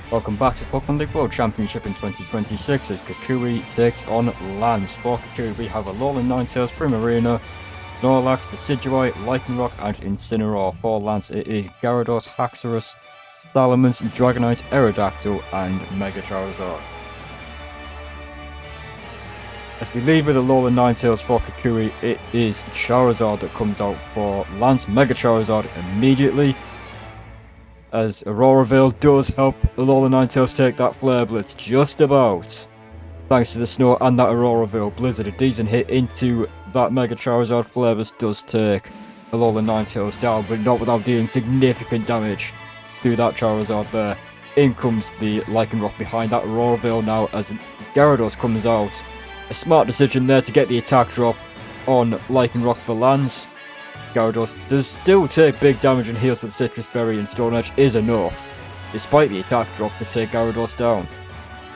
Welcome back to Pokemon League World Championship in 2026 as Kukui takes on Lance. For Kukui we have a Alolan Ninetales, Primarina, Snorlax, Decidueye, Lycanroc and Incineroar. For Lance it is Gyarados, Haxorus, Salamence, Dragonite, Aerodactyl and Mega Charizard. As we lead with a Alolan Ninetales for Kukui, it is Charizard that comes out for Lance. Mega Charizard immediately, as Aurora Veil does help Alolan Ninetales take that Flare Blitz just about. Thanks to the snow and that Aurora Veil Blizzard, a decent hit into that Mega Charizard. Flare Blitz does take Alolan Ninetales down, but not without dealing significant damage to that Charizard there. In comes the Lycanroc behind that Aurora Veil now as Gyarados comes out. A smart decision there to get the attack drop on Lycanroc for Lance. Gyarados does still take big damage and heals, but Citrus Berry and Stone Edge is enough, despite the attack drop, to take Gyarados down.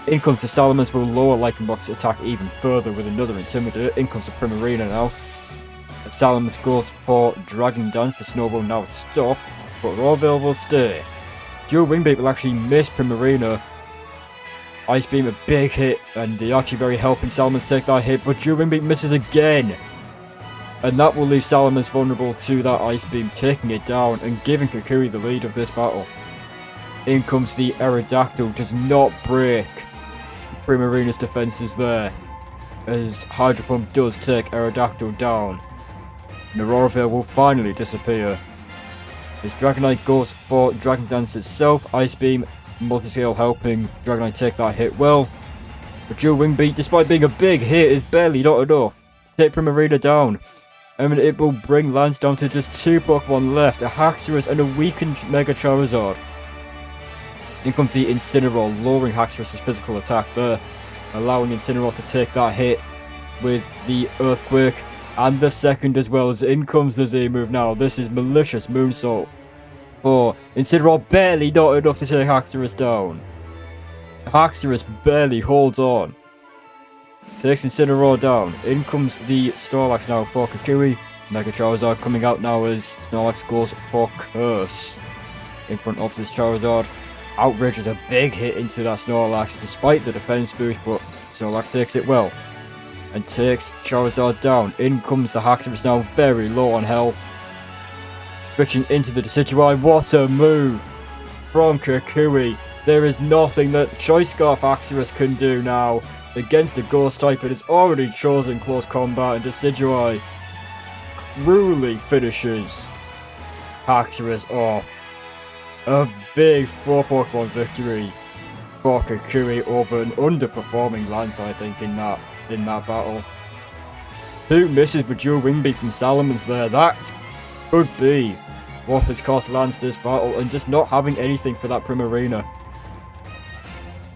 In comes the Salamence, will lower Lycanroc's attack even further with another Intimidator. In comes the Primarina now. And Salamence goes for Dragon Dance, the Snow will now stop, but Roville will stay. Dual Wing Beat will actually miss Primarina. Ice Beam a big hit, and the Archie Berry helping Salamence take that hit, but Dual Wing Beat misses again. And that will leave Salamence vulnerable to that Ice Beam, taking it down and giving Kukui the lead of this battle. In comes the Aerodactyl, does not break Primarina's defenses there, as Hydro Pump does take Aerodactyl down. And Aurora Veil will finally disappear, as Dragonite goes for Dragon Dance itself. Ice Beam, Multiscale helping Dragonite take that hit well. But Dual Wing Beat, despite being a big hit, is barely not enough to take Primarina down. And it will bring Lance down to just two Pokemon left, a Haxorus and a weakened Mega Charizard. In comes the Incineroar, lowering Haxorus' physical attack there, allowing Incineroar to take that hit with the Earthquake and the second as well. As in comes the Z move now. This is Malicious Moonsault for Incineroar, barely not enough to take Haxorus down. Haxorus barely holds on. Takes Incineroar down. In comes the Snorlax now for Kukui. Mega Charizard coming out now as Snorlax goes for Curse in front of this Charizard. Outrage is a big hit into that Snorlax despite the defense boost, but Snorlax takes it well and takes Charizard down. In comes the Haxorus now, very low on health. Switching into the Decidueye. What a move from Kukui. There is nothing that Choice Scarf Haxorus can do now against a Ghost type. It has already chosen close combat, and Decidueye cruelly finishes Haxorus off. A big 4 Pokemon victory for Kukui over an underperforming Lance, I think, in that battle. 2 misses with Dual Wing Beat from Salamence there. That could be what has cost Lance this battle, and just not having anything for that Primarina.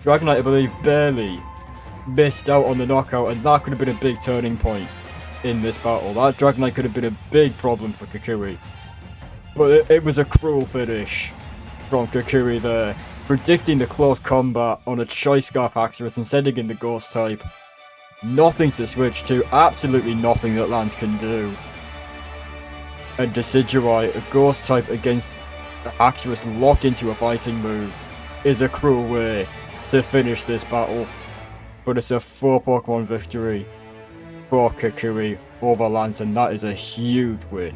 Dragonite, I believe, barely missed out on the knockout, and that could have been a big turning point in this battle. That Dragonite could have been a big problem for Kukui. But it was a cruel finish from Kukui there, predicting the close combat on a Choice Scarf Haxorus and sending in the Ghost type. Nothing to switch to, absolutely nothing that Lance can do. And Decidueye, a Ghost type against a Haxorus locked into a fighting move, is a cruel way to finish this battle. But it's a 4 Pokemon victory for Kukui over Lance, and that is a huge win.